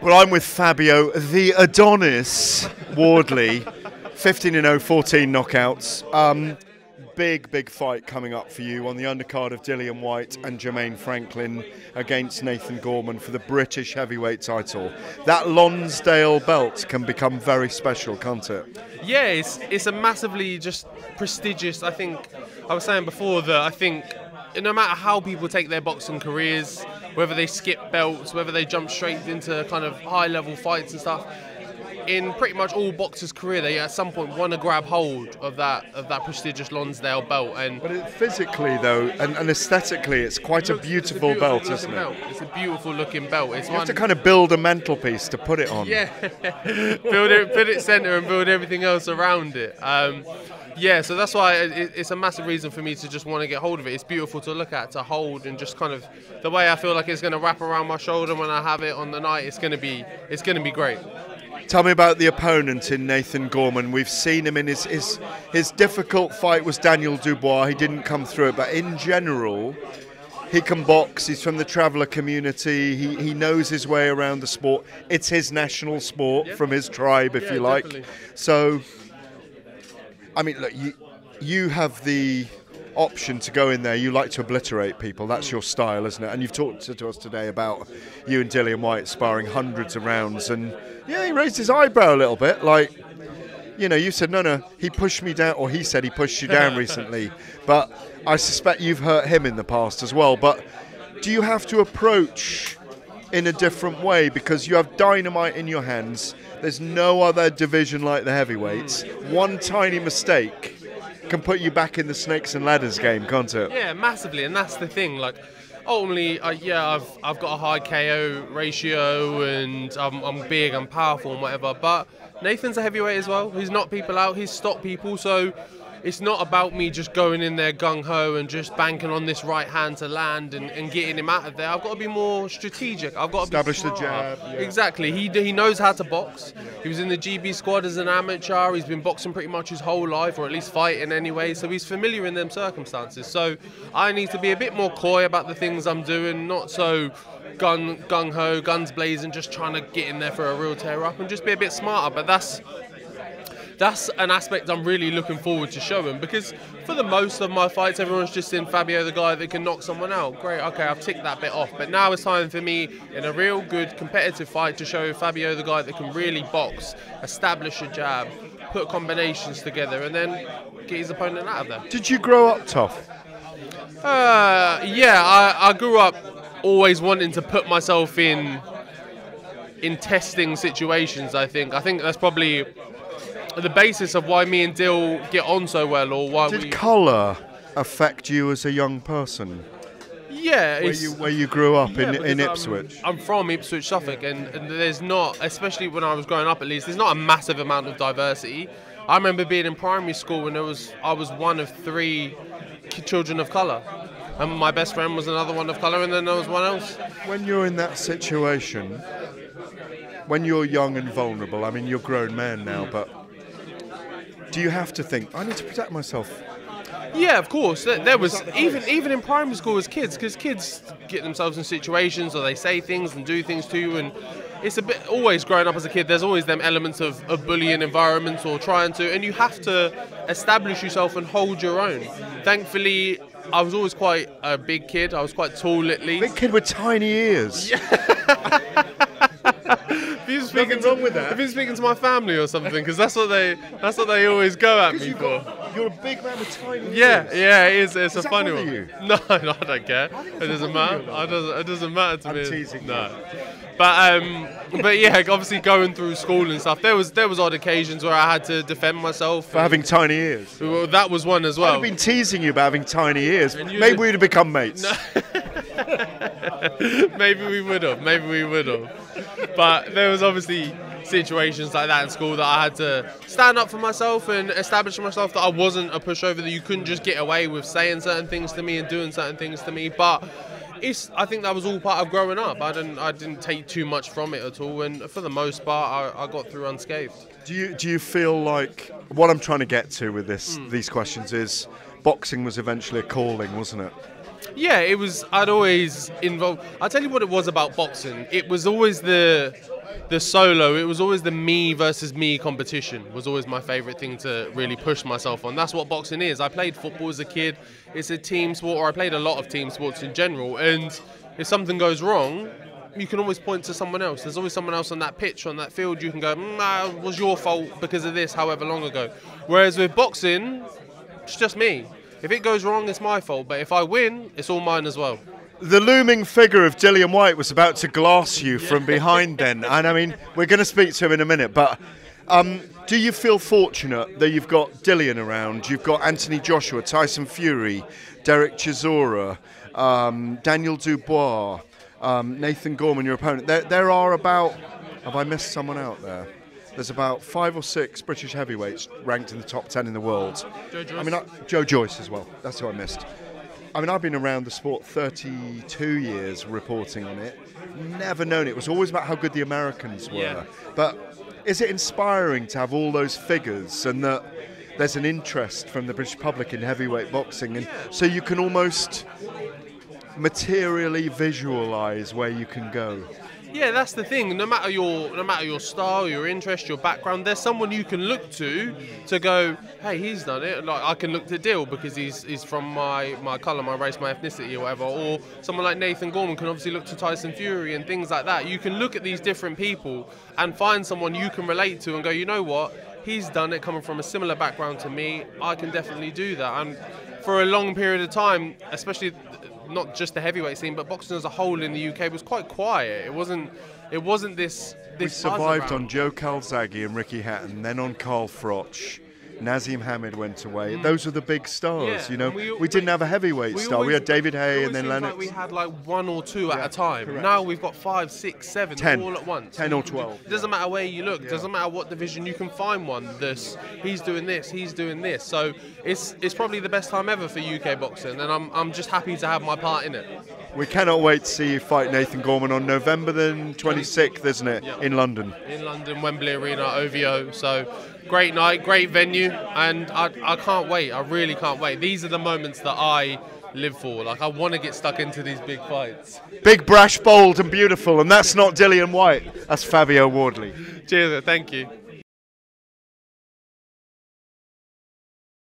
Well, I'm with Fabio, the Adonis Wardley, 15-0, 14 knockouts. Big fight coming up for you on the undercard of Dillian Whyte and Jermaine Franklin against Nathan Gorman for the British heavyweight title. That Lonsdale belt can become very special, can't it? Yeah, it's a massively just prestigious. I think I was saying before that I think no matter how people take their boxing careers, whether they skip belts, whether they jump straight into kind of high-level fights and stuff, in pretty much all boxers' career, they at some point want to grab hold of that prestigious Lonsdale belt. But physically, though, and aesthetically, it's quite a beautiful belt, isn't it? It's a beautiful looking belt. You have to kind of build a mantelpiece to put it on. Yeah, put it centre and build everything else around it. Yeah, so that's why it's a massive reason for me to just want to get hold of it. It's beautiful to look at, to hold, and just kind of the way I feel like it's going to wrap around my shoulder when I have it on the night. It's going to be great. Tell me about the opponent in Nathan Gorman. We've seen him in his difficult fight was Daniel Dubois. He didn't come through it, but in general, he can box. He's from the traveller community. He knows his way around the sport. It's his national sport from his tribe, if you like. Definitely. So, I mean, look, you have the option to go in there. You like to obliterate people. That's your style, isn't it? And you've talked to us today about you and Dillian Whyte sparring hundreds of rounds, and yeah, he raised his eyebrow a little bit, like, you know, you said no, he pushed me down, or he said he pushed you down recently, but I suspect you've hurt him in the past as well. But do you have to approach in a different way because you have dynamite in your hands? There's no other division like the heavyweights. One tiny mistake can put you back in the snakes and ladders game, can't it? Yeah, massively, and that's the thing. Like, ultimately, I've got a high KO ratio, and I'm big, I'm powerful, and whatever. But Nathan's a heavyweight as well. He's knocked people out. He's stopped people. So it's not about me just going in there gung ho and just banking on this right hand to land and getting him out of there. I've got to be more strategic. I've got to establish be the jab. Yeah. Exactly. He knows how to box. He was in the GB squad as an amateur. He's been boxing pretty much his whole life, or at least fighting anyway. So he's familiar in them circumstances. So I need to be a bit more coy about the things I'm doing, not so gung ho, guns blazing, just trying to get in there for a real tear up, and just be a bit smarter. But that's an aspect I'm really looking forward to showing, because for the most of my fights, everyone's just seen Fabio the guy that can knock someone out. Great, okay, I've ticked that bit off. But now it's time for me, in a real good competitive fight, to show Fabio the guy that can really box, establish a jab, put combinations together, and then get his opponent out of there. Did you grow up tough? Yeah, I grew up always wanting to put myself in testing situations, I think. I think that's probably the basis of why me and Dill get on so well, or why Did colour affect you as a young person? Yeah, where you grew up in Ipswich. I'm from Ipswich, Suffolk, and there's not, especially when I was growing up at least, there's not a massive amount of diversity. I remember being in primary school when I was one of 3 children of colour, and my best friend was another one of colour, and then there was one else. When you're in that situation, when you're young and vulnerable, I mean, you're a grown man now, but do you have to think, I need to protect myself? Yeah, of course. There was, even in primary school as kids, because kids get themselves in situations, or they say things and do things to you, and it's a bit, always growing up as a kid, there's always them elements of bullying environments, or trying to, and you have to establish yourself and hold your own. Thankfully, I was always quite a big kid. I was quite tall, at least. Big kid with tiny ears. Nothing wrong with that. I've been speaking to my family or something, because that's what they always go at me for. You're a big man with tiny ears. Yeah, it is. It's a funny one. You? No, I don't care. It doesn't matter. It doesn't matter to me. I'm teasing. No. But yeah, obviously going through school and stuff, there was odd occasions where I had to defend myself. For having tiny ears? Well, that was one as well. I've been teasing you about having tiny ears. Maybe we'd have become mates. No. Maybe we would have. But there was obviously situations like that in school that I had to stand up for myself and establish myself that I wasn't a pushover, that you couldn't just get away with saying certain things to me and doing certain things to me. But I think that was all part of growing up. I didn't take too much from it at all, and for the most part, I got through unscathed. Do you feel like, what I'm trying to get to with these questions is, boxing was eventually a calling, wasn't it? Yeah, it was. I'd always involved. I'll tell you what it was about boxing. It was always the the solo. It was always the me versus me competition was always my favourite thing to really push myself on. That's what boxing is. I played football as a kid. It's a team sport, or I played a lot of team sports in general. And if something goes wrong, you can always point to someone else. There's always someone else on that pitch, on that field. You can go, nah, it was your fault because of this, however long ago. Whereas with boxing, it's just me. If it goes wrong, it's my fault. But if I win, it's all mine as well. The looming figure of Dillian Whyte was about to glass you from behind then. And I mean, we're going to speak to him in a minute. But do you feel fortunate that you've got Dillian around? You've got Anthony Joshua, Tyson Fury, Derek Chisora, Daniel Dubois, Nathan Gorman, your opponent. There are about, have I missed someone out there? There's about 5 or 6 British heavyweights ranked in the top 10 in the world. Joe Joyce as well. That's who I missed. I mean, I've been around the sport 32 years reporting on it. Never known it. It was always about how good the Americans were. Yeah. But is it inspiring to have all those figures and that there's an interest from the British public in heavyweight boxing? And so you can almost materially visualise where you can go. Yeah, that's the thing. No matter your style, your interest, your background, there's someone you can look to go, hey, he's done it. Like I can look to Dill because he's from my colour, my race, my ethnicity, or whatever. Or someone like Nathan Gorman can obviously look to Tyson Fury and things like that. You can look at these different people and find someone you can relate to and go, you know what? He's done it coming from a similar background to me. I can definitely do that. And for a long period of time, especially not just the heavyweight scene, but boxing as a whole in the UK was quite quiet. It wasn't this. We survived on Joe Calzaghe and Ricky Hatton, then on Carl Froch. Nazim Hamid went away. Those were the big stars, you know. We didn't have a heavyweight star. We had David Hay and then Lennox. Like we had like 1 or 2 at a time. Correct. Now we've got 5, 6, 7 10, all at once. 10 or 12. It doesn't matter where you look. It doesn't matter what division. You can find one. He's doing this. He's doing this. So it's probably the best time ever for UK boxing, and I'm just happy to have my part in it. We cannot wait to see you fight Nathan Gorman on November the 26th, isn't it, in London? In London, Wembley Arena, OVO. So great night, great venue, and I can't wait. I really can't wait. These are the moments that I live for. Like, I want to get stuck into these big fights. Big, brash, bold and beautiful, and that's not Dillian Whyte. That's Fabio Wardley. Cheers, thank you.